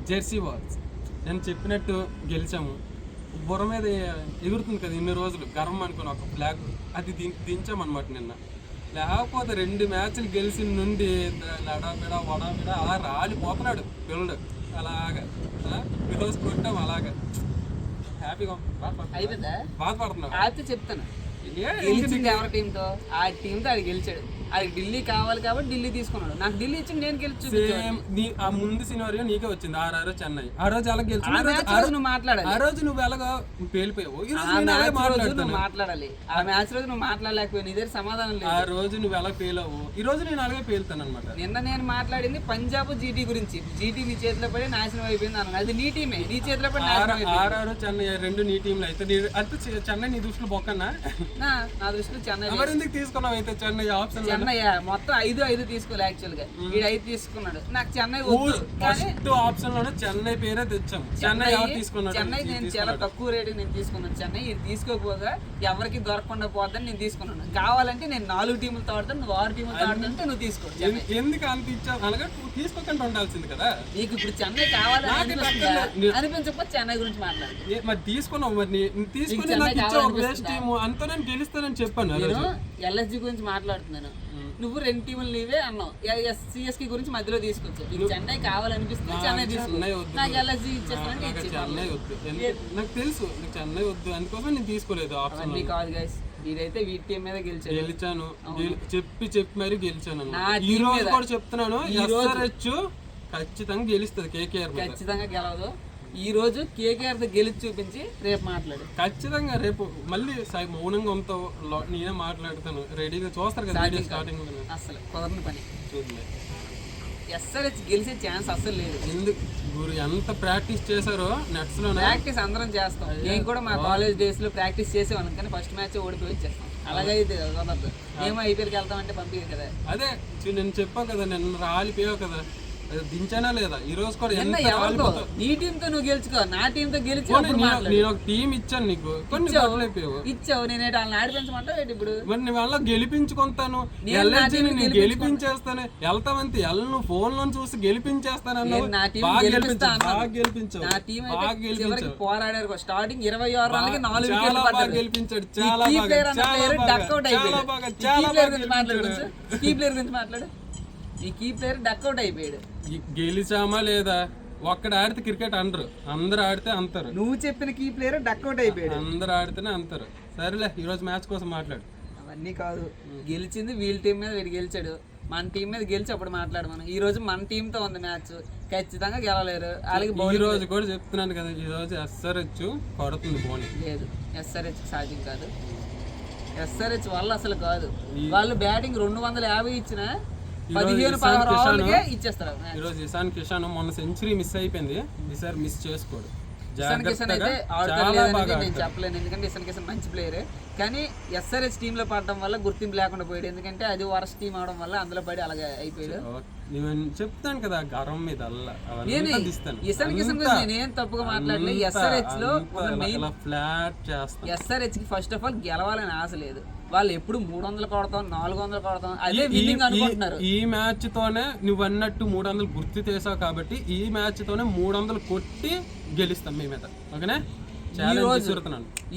Jersey wars నేను చెప్పినట్టు గెలిచాము. బుర్ర మీద ఎగురుతుంది కదా ఇన్ని రోజులు గర్వం అనుకుని ఒక ఫ్లాగ్ అది దించామన్నమాట నిన్న. లేకపోతే 2 మ్యాచ్లు గెలిచిన నుండి లడాబిడా వడాబిడా అలా రాలిపోతున్నాడు పిల్లడు. అలాగా ఈరోజు కొట్టాం అలాగా హ్యాపీగా బాధపడుతున్నాడు. చెప్తాను గెలిచింది ఎవరి టీంతో, ఆ టీంతో అది గెలిచాడు. అది ఢిల్లీ కావాలి కాబట్టి ఢిల్లీ తీసుకున్నాడు. నాకు ఢిల్లీ ఇచ్చింది, నేను గెలిచి ఆ ముందు సినారియో నీకే వచ్చింది. ఆర్ఆర్ చెన్నై ఆ రోజు ఎలా గెలిచి నువ్వు మాట్లాడాలి. ఆ రోజు నువ్వు ఎలాగో పేలిపోయావు. నువ్వు మాట్లాడాలి. ఆ మ్యాచ్ రోజు నువ్వు మాట్లాడలేకపోయావు. నీ దగ్గర సమాధానం లేదు. ఆ రోజు నువ్వు ఎలా పేలావు, ఈ రోజు నేను అలాగే పేలుతాను అనమాట. నిన్న నేను మాట్లాడింది పంజాబ్ జీటీ గురించి. జీటీ నీ చేతిలో పడి నాశనం అయిపోయింది అన్నాను. అది నీ టీమే, నీ చేతిలో పడి ఆర్ఆర్ చెన్నై 2 నీ టీంలు అయితే చెన్నై నీ దృష్టిలో బొక్కన్నా? నా దృష్టిలో చెన్నై. ఎందుకు తీసుకున్నావు అయితే చెన్నై ఆప్షన్? చెన్నై మొత్తం 5 తీసుకోలే. యాక్చువల్ గా వీడు 5 తీసుకున్నాడు. నాకు చెన్నై ఫస్ట్ ఆప్షన్ లోనే చెన్నై పేరే తెచ్చాం. చెన్నై తీసుకున్నాడు. చెన్నై నేను చాలా తక్కువ రేటు నేను తీసుకున్నాను. చెన్నై ఇది తీసుకోకపోగా ఎవరికి దొరకకుండా పోద్దని నేను తీసుకున్నాను. కావాలంటే నేను 4 టీములతో ఆడతాను, నువ్వు 6 టీములతో ఆడుతుంటే నువ్వు తీసుకో. ఎందుకు అంత ఇచ్చావు? అలాగే తీసుకోకుండా ఉండాల్సింది కదా. నీకు ఇప్పుడు చెన్నై కావాలని అనిపించకపోతే చెన్నై గురించి మాట్లాడు. మరి తీసుకున్నావు, మరి తీసుకుని అంతా నేను గెలుస్తానని చెప్పాను. ఎల్ఎస్జి గురించి మాట్లాడుతున్నాను. నువ్వు 2 టీములు నీవే అన్నావు. సిఎస్కి గురించి మధ్యలో తీసుకొచ్చావు. నీకు చెన్నై కావాలనిపిస్తే చెన్నై తీసుకున్నావు. నాకు ఎల్ఎస్జి ఇచ్చేస్తానంటే చెన్నై వద్దు, నాకు తెలుసు నీకు చెన్నై వద్దు, అందుకోసం నేను తీసుకోలేదు. ఆప్షన్ కాదు గైస్, వీడైతే వీటి టీం మీద గెలిచాను. చెప్పి మరి గెలిచాను. ఈ రోజు కూడా చెప్తున్నాను, ఎస్ఆర్హెచ్ ఖచ్చితంగా గెలుస్తుంది. కేకేఆర్ ఖచ్చితంగా గెలవదు. ఈ రోజు కేకేఆర్ తో గెలిచి చూపించి రేపు మాట్లాడు. ఖచ్చితంగా రేపు మళ్ళీ మౌనంగా ఉంటావు, నేనే మాట్లాడతాను. రెడీగా చూస్తారు కదా స్టార్టింగ్. అసలు కుదరని పని. ఎస్ఆర్హెచ్ గెలిచే ఛాన్స్ అసలు లేదు. ఎందుకు గురు ఎంత ప్రాక్టీస్ చేశారో నెట్స్ లో. ప్రాక్టీస్ అందరం చేస్తాం. నేను కూడా మా కాలేజ్ డేస్ లో ప్రాక్టీస్ చేసేవాను, కానీ ఫస్ట్ మ్యాచ్ ఓడిపోయి వచ్చేస్తాం. అలాగైతే కుదరదు. మేము ఐపీఎల్కి వెళ్తామంటే పంపించారు కదా. అదే నేను చెప్పావు కదా, నిన్న రాలిపోయావు కదా, దించానా లేదా? ఈ రోజు కూడా నీ టీమ్ తో నువ్వు గెలుచుకో, నా టీమ్ తో గెలిచి నేను ఒక టీం ఇచ్చాను నీకు, కొన్ని ఇచ్చావు. నేను వాళ్ళని ఆడిపించమంటావు ఇప్పుడు. మరి నేను వాళ్ళ గెలిపించుకుంటాను, గెలిపించేస్తాను. వెళ్తామంతే ఎల్లు ఫోన్ లో చూసి గెలిపించేస్తాను. పోరాడారు. స్టార్టింగ్ 26 రన్లకి 4 వికెట్లు గెలిపించాడు. చాలా మాట్లాడు. ఈ కీ ప్లేయర్ డక్అవుట్ అయిపోయాడు. గెలిచామా లేదా? ఒక్కడ ఆడితే క్రికెట్ అనరు, అందరు ఆడితే అంటారు. నువ్వు చెప్పిన కీ ప్లేయర్ డక్అవుట్ అయిపోయాడు. అందరు ఆడితేనే అంటారు. సరేలే, ఈ రోజు మ్యాచ్ కోసం మాట్లాడు. అవన్నీ కాదు, గెలిచింది వీళ్ళ టీం మీద, వీడు గెలిచాడు. మన టీం మీద గెలిచి అప్పుడు మాట్లాడమను. ఈ రోజు మన టీం తో ఉంది మ్యాచ్, ఖచ్చితంగా గెలవలేరు. అలాగే ఈ రోజు కూడా చెప్తున్నాను కదా, ఈ రోజు ఎస్ఆర్హెచ్ కొడుతుంది బౌలింగ్. లేదు, ఎస్ఆర్హెచ్ సాధ్యం కాదు. ఎస్ఆర్హెచ్ వల్ల అసలు కాదు. వాళ్ళు బ్యాటింగ్ 250 ఇచ్చినా 15-16 ఇచ్చేస్తారు. ఈరోజు ఇషాన్ కిషాన్ మొన్న సెంచరీ మిస్ అయిపోయింది, ఈసారి మిస్ చేసుకోడు. ఇషాన్ కిషన్ అయితే ఆడతాడు నేను చెప్పలేను, ఎందుకంటే ఇషాన్ కిషన్ మంచి ప్లేయరే. కానీ ఎస్ఆర్హెచ్ టీమ్ లో పడడం వల్ల గుర్తింపు లేకుండా పోయాడు. ఎందుకంటే అది వరస్ట్ టీం అవడం వల్ల అందులో పడి అలాగే అయిపోయాడు. చెప్తాను కదా గర్వం మీద. ఇషాన్ కిషన్ గురించి నేనేం తప్పుగా మాట్లాడలేదు. ఎస్ఆర్హెచ్ లో ఫ్లాట్ చేస్తా. ఎస్ఆర్హెచ్ కి ఫస్ట్ ఆఫ్ ఆల్ గెలవాలని ఆశ లేదు. వాళ్ళు ఎప్పుడు 300 కొడతాం, 400 కొడతాం, అదే విన్నింగ్ అనుకుంటున్నారు. ఈ మ్యాచ్ తోనే నువ్వు అన్నట్టు 300 గుర్తు చేసావు కాబట్టి ఈ మ్యాచ్ తోనే 300 కొట్టి గెలుస్తాం మీ మీద. ఓకేనా?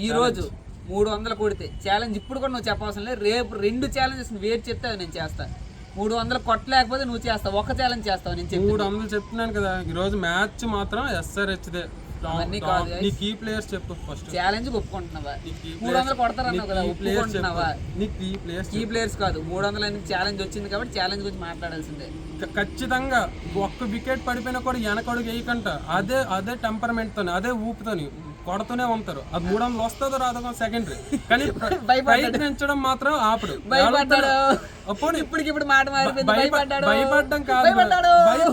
ఈ రోజు 300 కొడితే ఛాలెంజ్ ఇప్పుడు కూడా నువ్వు చెప్పవలసిన లేదు. రేపు 2 ఛాలెంజెస్ వేరు చెప్తే నేను చేస్తా. 300 కొట్టలేకపోతే నువ్వు చేస్తావు, ఒక ఛాలెంజ్ చేస్తావు. నేను 300 చెప్తున్నాను కదా. ఈ రోజు మ్యాచ్ మాత్రం ఎస్ఆర్హెచ్ దే. నీ కీ ప్లేయర్స్ చెప్పు. ఫస్ట్ ఛాలెంజ్ ఒప్పుకుంటున్నావా? 300 కొడతారన్నావు కదా, ఒప్పుకుంటున్నావా? కీ ప్లేయర్స్ కాదు, 300 ఛాలెంజ్ వచ్చింది కాబట్టి ఛాలెంజ్ గురించి మాట్లాడాల్సిందే. ఖచ్చితంగా ఒక్క వికెట్ పడిపోయినా కూడా వెనకడుగు వేయకంట. అదే టెంపర్మెంట్ తోని, అదే ఊపుతోని కొడుతూనే ఉంటారు. అది 300 వస్తుందో రాదో సెకండరీ, కానీ ప్రయత్నించడం మాత్రం ఆపడు. ఇప్పుడు మాట భయపడ్డం కాదు,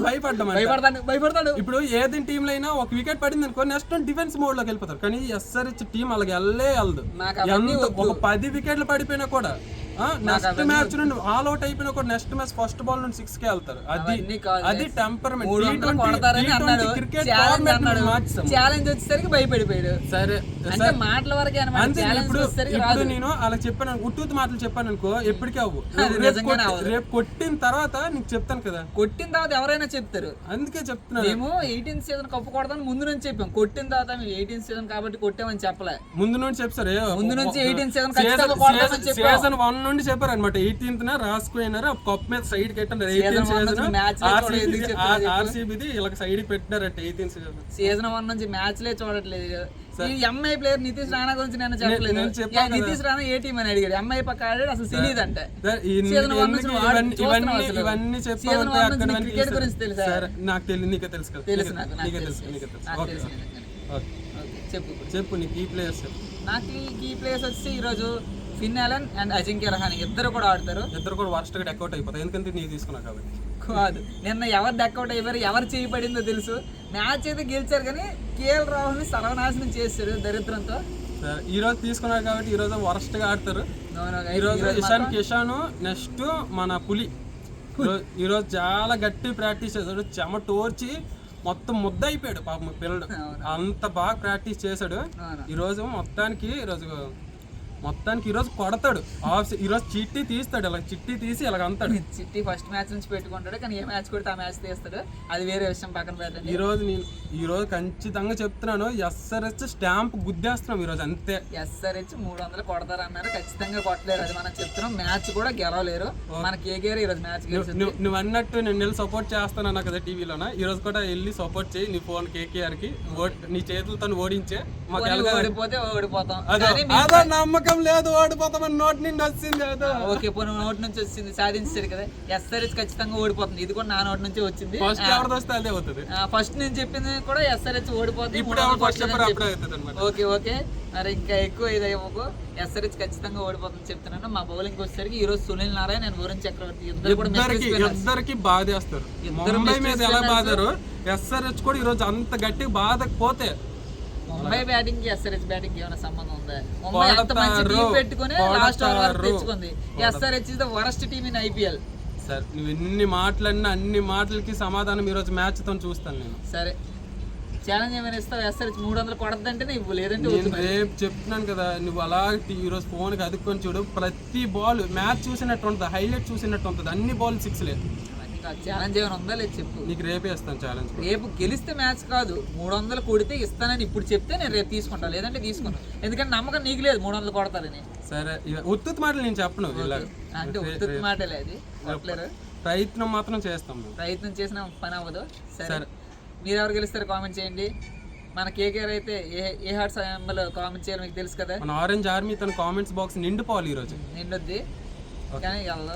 భయపడ్డం. ఇప్పుడు ఏదైనా టీంలో అయినా ఒక వికెట్ పడింది అనుకో, నెక్స్ట్ డిఫెన్స్ మోడ్ లోకి వెళ్ళిపోతారు. కానీ ఎస్ఆర్హెచ్ టీం అలాగే వెళ్ళదు. ఒక 10 వికెట్లు పడిపోయినా కూడా నెక్స్ట్ మ్యాచ్ నుండి ఆల్ అవుట్ అయిపోయిన ఒక నెక్స్ట్ మ్యాచ్ ఫస్ట్ బాల్ నుండి 6 కి వెళ్తారు. అది టెంపర్మెంట్. క్రికెట్ ఛాలెంజ్ వచ్చేసరికి భయపడిపోయాడు. సరే అంటే మాటల వరకే అన్నమాట. ఇప్పుడు నేను అలా చెప్పాను, ఉట్టూతు మాటలు చెప్పాను అనుకో ఎప్పటికీ అవ్వు. రేపు కొట్టిన తర్వాత నీకు చెప్తాను కదా. కొట్టిన తర్వాత ఎవరైనా చెప్తారు, అందుకే చెప్తున్నాను. మేము 18th సీజన్ కప్పు కొడతాను ముందు నుంచి చెప్పాం. కొట్టిన తర్వాత మేము 18th సీజన్ కాబట్టి కొట్టామని చెప్పలే. ముందు నుంచి చెప్తారు, ముందు నుంచి 18th సీజన్ సీజన్ 1 నుండి చెప్పారు అనమాట. 18th రాసుకున్నారు కప్ మీద సైడ్ కట్టారు. 18th ఆర్సీబీది ఇలా సైడ్ పెట్టినారట 18th సీజన్ 1 నుంచి మ్యాచ్లే చూడట్లేదు. ఈ ఎంఐ ప్లేయర్ నితీష్ రాణా గురించి నేను చెప్పలేదు. నితీష్ రాణా ఏ టీం అని అడిగాడు, ఎంఐ పక్క ఆడాడు, అసలు తెలియదు అంటే. ఇవన్నీ చెప్పాను. క్రికెట్ గురించి తెలుసా? నాకు తెలియదు, నీకే తెలుసు కదా. తెలుసు చెప్పు నీ కీ ప్లేయర్స్. నాకు కీ ప్లేయర్స్ వచ్చి ఈరోజు ఫిన్ అలన్ అండ్ అజింక్య రహానే ఇద్దరు కూడా ఆడతారు. ఇద్దరు కూడా వర్స్ట్ గా డెక్అవుట్ అయిపోతాయి, ఎందుకంటే నీకు తీసుకున్నావు కాబట్టి. కాదు, నిన్న ఎవరు డెక్అవుట్ అయ్యారు, ఎవరు చేయి పడిందో తెలుసు. మ్యాచ్ అయితే గెలిచారు కానీ కేఎల్ రాహుల్ ని సర్వనాశనం చేశారు దరిద్రంతో. ఈ రోజు తీసుకున్నారు కాబట్టి ఈ రోజు వరస్ట్ గా ఆడతారు. ఈ రోజు ఇషాన్ కిషాన్ నెక్స్ట్ మన పులి ఈ రోజు చాలా గట్టి ప్రాక్టీస్ చేశాడు. చెమటోర్చి మొత్తం ముద్ద అయిపోయాడు పాపం పిల్లడు, అంత బాగా ప్రాక్టీస్ చేశాడు. ఈ రోజు మొత్తానికి ఈ రోజు కొడతాడు. ఈ రోజు చిట్టి తీస్తాడు, ఇలా చిట్టి తీసి ఇలా అంతాడు. చిట్టి ఫస్ట్ మ్యాచ్ నుంచి పెట్టుకుంటాడు, కానీ ఏ మ్యాచ్ కొడితే ఆ మ్యాచ్ తీస్తాడు, అది వేరే విషయం పక్కన పెట్టండి. ఈ రోజు ఖచ్చితంగా చెప్తున్నాను, SRH స్టాంప్ గుద్దేస్తున్నాం ఈ రోజు అంతే. SRH 300 కొడతారు అన్నారు, ఖచ్చితంగా కొట్టలేరు, అది మనం చెప్తున్నాం. మ్యాచ్ కూడా గెలవలేరు. మన కేకేఆర్ ఈ రోజు మ్యాచ్ నువ్వు అన్నట్టు నేను వెళ్ళి సపోర్ట్ చేస్తానన్నా కదా టీవీలోన. ఈ రోజు కూడా వెళ్ళి సపోర్ట్ చేయి నీ ఫోన్ KKR కి, నీ చేతులతో ఓడించే. ఓడిపోతే ఓడిపోతాం, నమ్మకం లేదు ఓడిపోతామని నోటి నుండి వచ్చింది. ఓకే, పోనీ నోటి నుంచి వచ్చింది, సాధించారు కదా. SRH ఖచ్చితంగా ఓడిపోతుంది, ఇది కూడా నా నోటి నుంచి వచ్చింది. ఫస్ట్ నేను చెప్పింది కూడా SRH ఓడిపోతుంది. ఓకే ఓకే, మరి ఇంకా ఎక్కువ ఇది అవ్వకు. SRH ఖచ్చితంగా ఓడిపోతుంది చెప్తున్నాను. మా బౌలింగ్ వచ్చేసరికి ఈ రోజు సునీల్ నారాయణ అండ్ వరుణ్ చక్రవర్తి ఇద్దరికి బాధేస్తారు. ముంబై మీద ఎలా బాధారు, SRH కూడా ఈ రోజు అంత గట్టి బాధకపోతే. ముంబై బ్యాటింగ్ కి SRH బ్యాటింగ్ ఏమైనా సంబంధం ఉందా? ముంబై అంత మంచి టీం పెట్టుకుని లాస్ట్ ఓవర్ వరకు తెచ్చుకుంది. SRH is the worst team in IPL. సరే, నువ్వు ఎన్ని మాటలన్నా అన్ని మాటలకి సమాధానం ఈ రోజు మ్యాచ్ తో చూస్తాను నేను. సరే, ఛాలెంజ్ ఏమైనా ఇస్తావు? SRH 300 కొడద్దంటేనే ఇవ్వు, లేదంటే రేపు చెప్తున్నాను కదా. నువ్వు అలా ఈ రోజు ఫోన్ కి అదుకొని చూడు, ప్రతి బాల్ మ్యాచ్ చూసినట్టు ఉంటుంది, హైలైట్ చూసినట్టు ఉంటుంది, అన్ని బాల్ 6 లేదు. ఛాలెంజ్ ఏమైనా ఉందా లేదు చెప్పు. నీకు రేపే ఇస్తాను ఛాలెంజ్. రేపు గెలిస్తే మ్యాచ్ కాదు, 300 కొడితే ఇస్తానని ఇప్పుడు చెప్తే నేను రేపు తీసుకుంటా, లేదంటే తీసుకున్నాను. ఎందుకంటే నమ్మకం నీకు లేదు 300 కొడతారని. సరే, ఉత్తుత్ మాటలు నేను చెప్పను. అంటే ఉత్తుత్ మాటలే, అది కొట్టలేరు. ప్రయత్నం మాత్రం చేస్తాం, ప్రయత్నం చేసిన పని అవ్వదు. సరే, మీరు ఎవరు గెలుస్తారో కామెంట్ చేయండి. మన కేకేఆర్ అయితే ఏ హార్ట్ సమయంలో కామెంట్ చేయాలి మీకు తెలుసు కదా. మన ఆరెంజ్ ఆర్మీ తన కామెంట్స్ బాక్స్ నిండిపోవాలి ఈ రోజు. నిండుద్ది కానీ వెళ్ళదు.